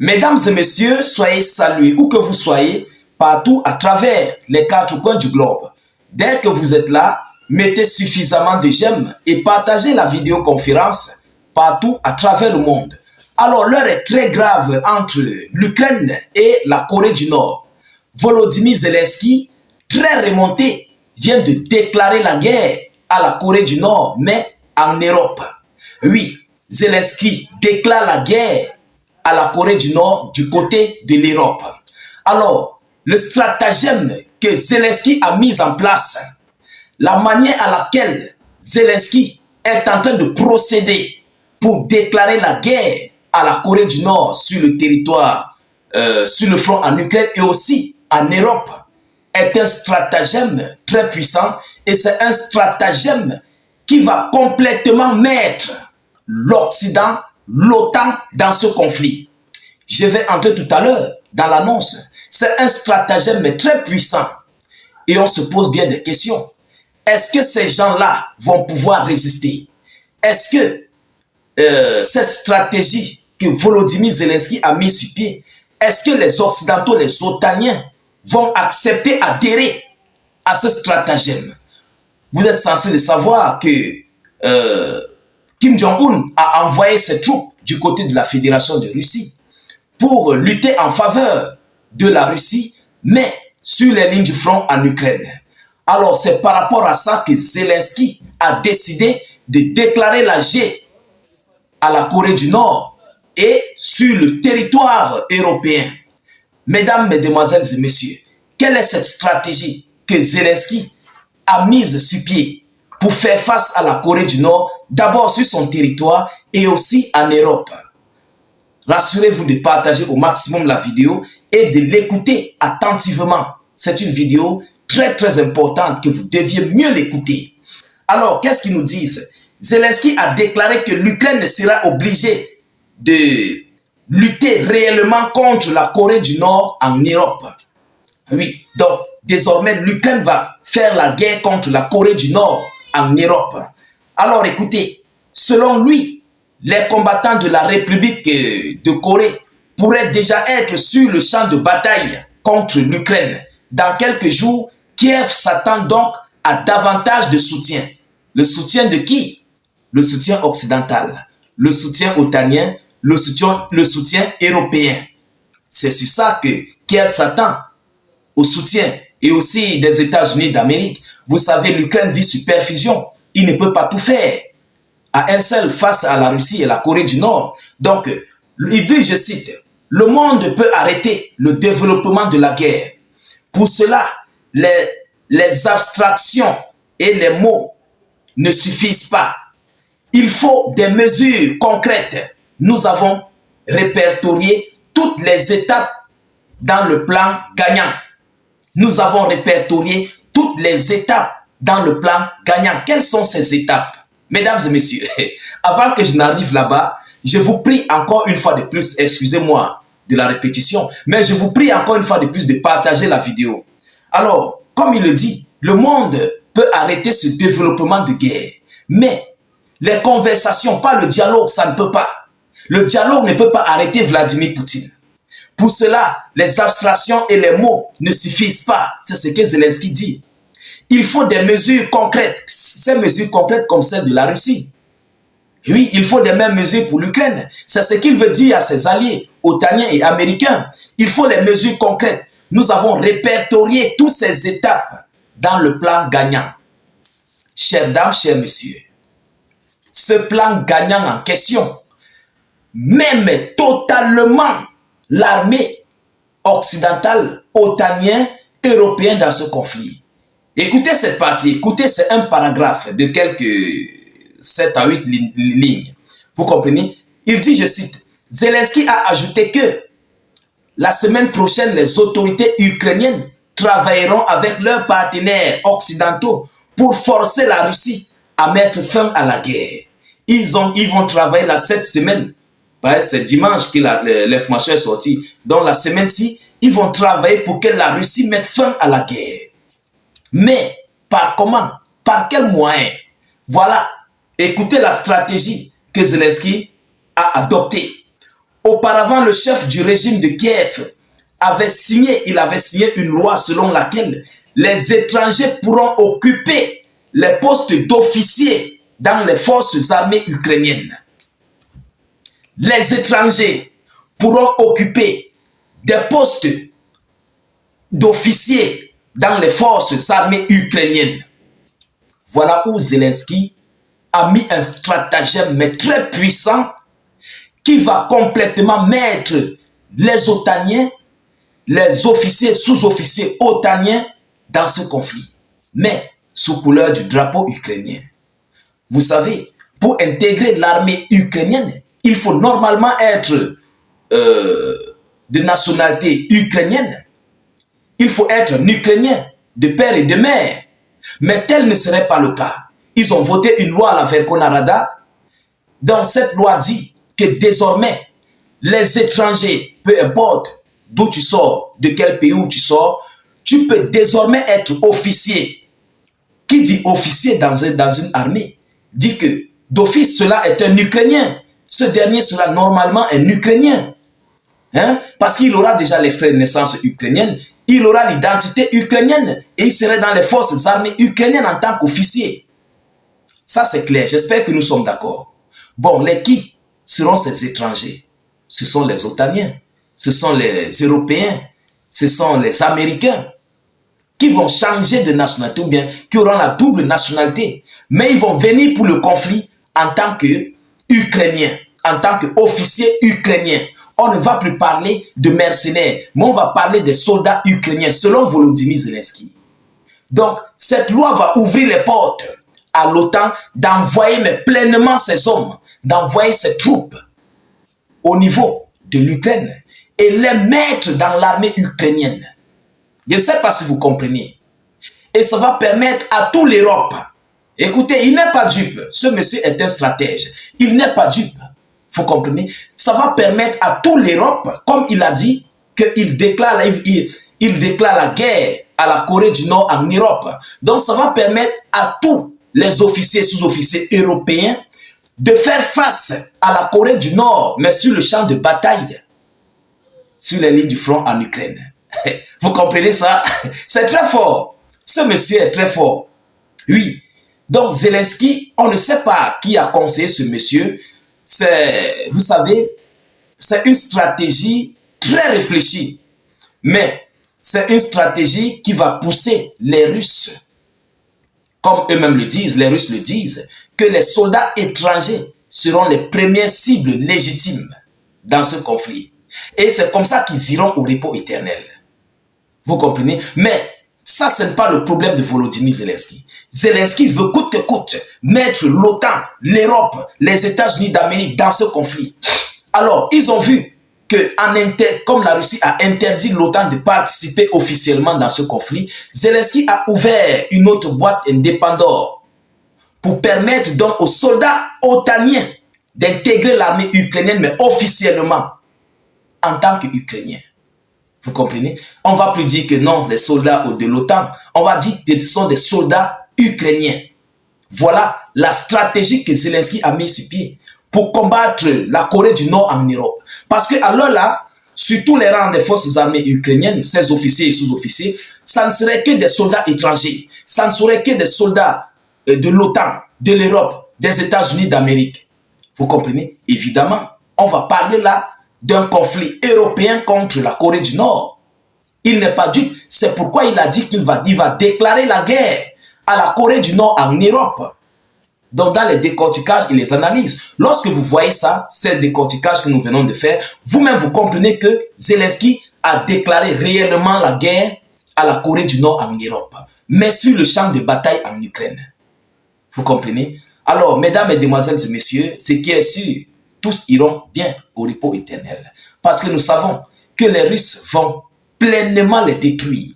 Mesdames et messieurs, soyez salués où que vous soyez, partout à travers les quatre coins du globe. Dès que vous êtes là, mettez suffisamment de j'aime et partagez la vidéoconférence partout à travers le monde. Alors l'heure est très grave entre l'Ukraine et la Corée du Nord. Volodymyr Zelensky, très remonté, vient de déclarer la guerre à la Corée du Nord, mais en Europe. Oui, Zelensky déclare la guerre à la Corée du Nord du côté de l'Europe. Alors, le stratagème que Zelensky a mis en place, la manière à laquelle Zelensky est en train de procéder pour déclarer la guerre à la Corée du Nord sur le territoire, sur le front en Ukraine et aussi en Europe, est un stratagème très puissant et c'est un stratagème qui va complètement mettre l'Occident, l'OTAN dans ce conflit. Je vais entrer tout à l'heure dans l'annonce. C'est un stratagème très puissant. Et on se pose bien des questions. Est-ce que ces gens-là vont pouvoir résister? Est-ce que cette stratégie que Volodymyr Zelensky a mis sur pied, est-ce que les Occidentaux, les Otaniens vont accepter, adhérer à ce stratagème? Vous êtes censé de savoir que Kim Jong-un a envoyé ses troupes du côté de la Fédération de Russie pour lutter en faveur de la Russie, mais sur les lignes du front en Ukraine. Alors c'est par rapport à ça que Zelensky a décidé de déclarer la guerre à la Corée du Nord et sur le territoire européen. Mesdames, mesdemoiselles et messieurs, quelle est cette stratégie que Zelensky a mise sur pied pour faire face à la Corée du Nord, d'abord sur son territoire et aussi en Europe? Rassurez-vous de partager au maximum la vidéo et de l'écouter attentivement. C'est une vidéo très importante que vous deviez mieux l'écouter. Alors, qu'est-ce qu'ils nous disent? Zelensky a déclaré que l'Ukraine sera obligée de lutter réellement contre la Corée du Nord en Europe. Oui, donc désormais l'Ukraine va faire la guerre contre la Corée du Nord en Europe. Alors écoutez, selon lui, les combattants de la République de Corée pourraient déjà être sur le champ de bataille contre l'Ukraine. Dans quelques jours, Kiev s'attend donc à davantage de soutien. Le soutien de qui? Le soutien occidental, le soutien otanien, le soutien européen. C'est sur ça que Kiev s'attend au soutien et aussi des États-Unis d'Amérique. Vous savez, l'Ukraine vit sur perfusion. Il ne peut pas tout faire à elle seule face à la Russie et la Corée du Nord. Donc, il dit, je cite, « Le monde peut arrêter le développement de la guerre. Pour cela, les abstractions et les mots ne suffisent pas. Il faut des mesures concrètes. Nous avons répertorié toutes les étapes dans le plan gagnant. Nous avons répertorié toutes les étapes dans le plan gagnant. Quelles sont ces étapes? Mesdames et messieurs, avant que je n'arrive là-bas, je vous prie encore une fois de plus, excusez-moi de la répétition, mais je vous prie encore une fois de plus de partager la vidéo. Alors, comme il le dit, le monde peut arrêter ce développement de guerre, mais les conversations, pas le dialogue, ça ne peut pas. Le dialogue ne peut pas arrêter Vladimir Poutine. Pour cela, les abstractions et les mots ne suffisent pas. C'est ce que Zelensky dit. Il faut des mesures concrètes. Ces mesures concrètes comme celle de la Russie. Et oui, il faut des mêmes mesures pour l'Ukraine. C'est ce qu'il veut dire à ses alliés, otaniens et américains. Il faut les mesures concrètes. Nous avons répertorié toutes ces étapes dans le plan gagnant. Chères dames, chers messieurs, ce plan gagnant en question, même totalement l'armée occidentale, otanienne, européenne dans ce conflit. Écoutez cette partie, écoutez, c'est un paragraphe de quelques 7 à 8 lignes. Vous comprenez? Il dit, je cite, Zelensky a ajouté que la semaine prochaine, les autorités ukrainiennes travailleront avec leurs partenaires occidentaux pour forcer la Russie à mettre fin à la guerre. Ils vont travailler cette semaine. C'est dimanche que l'information est sortie. Donc la semaine-ci, ils vont travailler pour que la Russie mette fin à la guerre. Mais par comment? Par quels moyens? Voilà. Écoutez la stratégie que Zelensky a adoptée. Auparavant, le chef du régime de Kiev avait signé une loi selon laquelle les étrangers pourront occuper les postes d'officiers dans les forces armées ukrainiennes. Les étrangers pourront occuper des postes d'officiers dans les forces armées ukrainiennes. Voilà où Zelensky a mis un stratagème mais très puissant qui va complètement mettre les otaniens, les officiers, sous-officiers otaniens dans ce conflit, mais sous couleur du drapeau ukrainien. Vous savez, pour intégrer l'armée ukrainienne, il faut normalement être de nationalité ukrainienne. Il faut être un Ukrainien de père et de mère. Mais tel ne serait pas le cas. Ils ont voté une loi à la Verkhovna Rada. Dans cette loi dit que désormais, les étrangers, peu importe d'où tu sors, de quel pays où tu sors, tu peux désormais être officier. Qui dit officier dans une armée dit que d'office cela est un Ukrainien. Ce dernier sera normalement un Ukrainien. Hein? Parce qu'il aura déjà l'extrait de naissance ukrainienne, il aura l'identité ukrainienne et il serait dans les forces armées ukrainiennes en tant qu'officier. Ça c'est clair, j'espère que nous sommes d'accord. Bon, les qui seront ces étrangers? Ce sont les otaniens, ce sont les Européens, ce sont les Américains qui vont changer de nationalité ou bien qui auront la double nationalité. Mais ils vont venir pour le conflit en tant qu'Ukrainiens, en tant qu'officiers ukrainiens. On ne va plus parler de mercenaires, mais on va parler des soldats ukrainiens, selon Volodymyr Zelensky. Donc, cette loi va ouvrir les portes à l'OTAN d'envoyer pleinement ses hommes, d'envoyer ses troupes au niveau de l'Ukraine et les mettre dans l'armée ukrainienne. Je ne sais pas si vous comprenez. Et ça va permettre à toute l'Europe. Écoutez, il n'est pas dupe. Ce monsieur est un stratège. Il n'est pas dupe. Vous comprenez? Ça va permettre à toute l'Europe, comme il a dit, qu'il déclare la guerre à la Corée du Nord en Europe. Donc ça va permettre à tous les officiers, sous-officiers européens de faire face à la Corée du Nord, mais sur le champ de bataille, sur les lignes du front en Ukraine. Vous comprenez ça? C'est très fort. Ce monsieur est très fort. Oui. Donc Zelensky, on ne sait pas qui a conseillé ce monsieur. Vous savez, c'est une stratégie très réfléchie. Mais c'est une stratégie qui va pousser les Russes, comme eux-mêmes le disent, les Russes le disent, que les soldats étrangers seront les premières cibles légitimes dans ce conflit. Et c'est comme ça qu'ils iront au repos éternel. Vous comprenez? Mais ça, ce n'est pas le problème de Volodymyr Zelensky. Zelensky veut coûte que coûte mettre l'OTAN, l'Europe, les États-Unis d'Amérique dans ce conflit. Alors, ils ont vu que, comme la Russie a interdit l'OTAN de participer officiellement dans ce conflit, Zelensky a ouvert une autre boîte indépendante pour permettre donc aux soldats otaniens d'intégrer l'armée ukrainienne, mais officiellement, en tant qu'Ukrainiens. Vous comprenez? On ne va plus dire que non, les soldats de l'OTAN, on va dire que ce sont des soldats ukrainiens. Voilà la stratégie que Zelensky a mis sur pied pour combattre la Corée du Nord en Europe. Parce que alors là, sur tous les rangs des forces armées ukrainiennes, ces officiers et sous-officiers, ça ne serait que des soldats étrangers. Ça ne serait que des soldats de l'OTAN, de l'Europe, des États-Unis d'Amérique. Vous comprenez? Évidemment, on va parler là d'un conflit européen contre la Corée du Nord. Il n'est pas dupe. C'est pourquoi il a dit qu'il va déclarer la guerre à la Corée du Nord en Europe. Donc dans les décorticages et les analyses, lorsque vous voyez ça, ces décorticages que nous venons de faire, vous-même vous comprenez que Zelensky a déclaré réellement la guerre à la Corée du Nord en Europe, mais sur le champ de bataille en Ukraine. Vous comprenez? Alors, mesdames, mesdemoiselles et messieurs, ce qui est sûr, tous iront bien au repos éternel. Parce que nous savons que les Russes vont pleinement les détruire.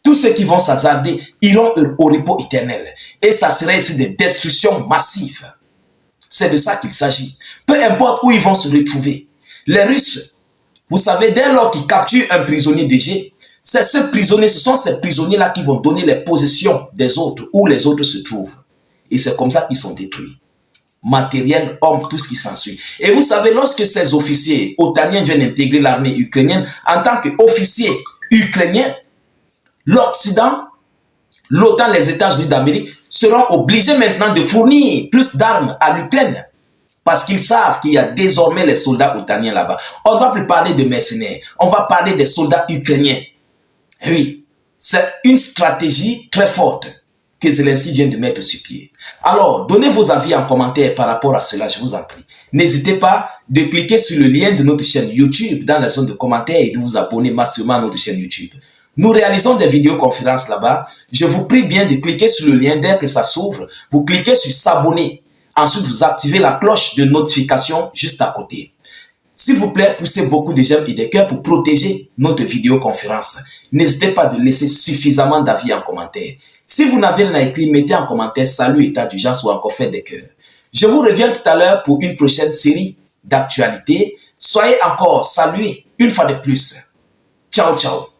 Tous ceux qui vont s'hasarder iront au repos éternel. Et ça serait ici des destructions massives. C'est de ça qu'il s'agit. Peu importe où ils vont se retrouver. Les Russes, vous savez, dès lors qu'ils capturent un prisonnier DG, ce sont ces prisonniers-là qui vont donner les possessions des autres, où les autres se trouvent. Et c'est comme ça qu'ils sont détruits. matériel, hommes, tout ce qui s'ensuit. Et vous savez, lorsque ces officiers otaniens viennent intégrer l'armée ukrainienne, en tant qu'officiers ukrainiens, l'Occident, l'OTAN, les États-Unis d'Amérique seront obligés maintenant de fournir plus d'armes à l'Ukraine. Parce qu'ils savent qu'il y a désormais les soldats otaniens là-bas. On ne va plus parler de mercenaires, on va parler des soldats ukrainiens. Et oui, c'est une stratégie très forte que Zelensky vient de mettre sur pied. Alors, donnez vos avis en commentaire par rapport à cela, je vous en prie. N'hésitez pas de cliquer sur le lien de notre chaîne YouTube dans la zone de commentaires et de vous abonner massivement à notre chaîne YouTube. Nous réalisons des vidéoconférences là-bas. Je vous prie bien de cliquer sur le lien dès que ça s'ouvre. Vous cliquez sur s'abonner. Ensuite, vous activez la cloche de notification juste à côté. S'il vous plaît, poussez beaucoup de j'aime et de cœurs pour protéger notre vidéoconférence. N'hésitez pas de laisser suffisamment d'avis en commentaire. Si vous n'avez rien à écrire, mettez en commentaire salut, état d'urgence ou encore fait des cœurs. Je vous reviens tout à l'heure pour une prochaine série d'actualités. Soyez encore salués une fois de plus. Ciao, ciao.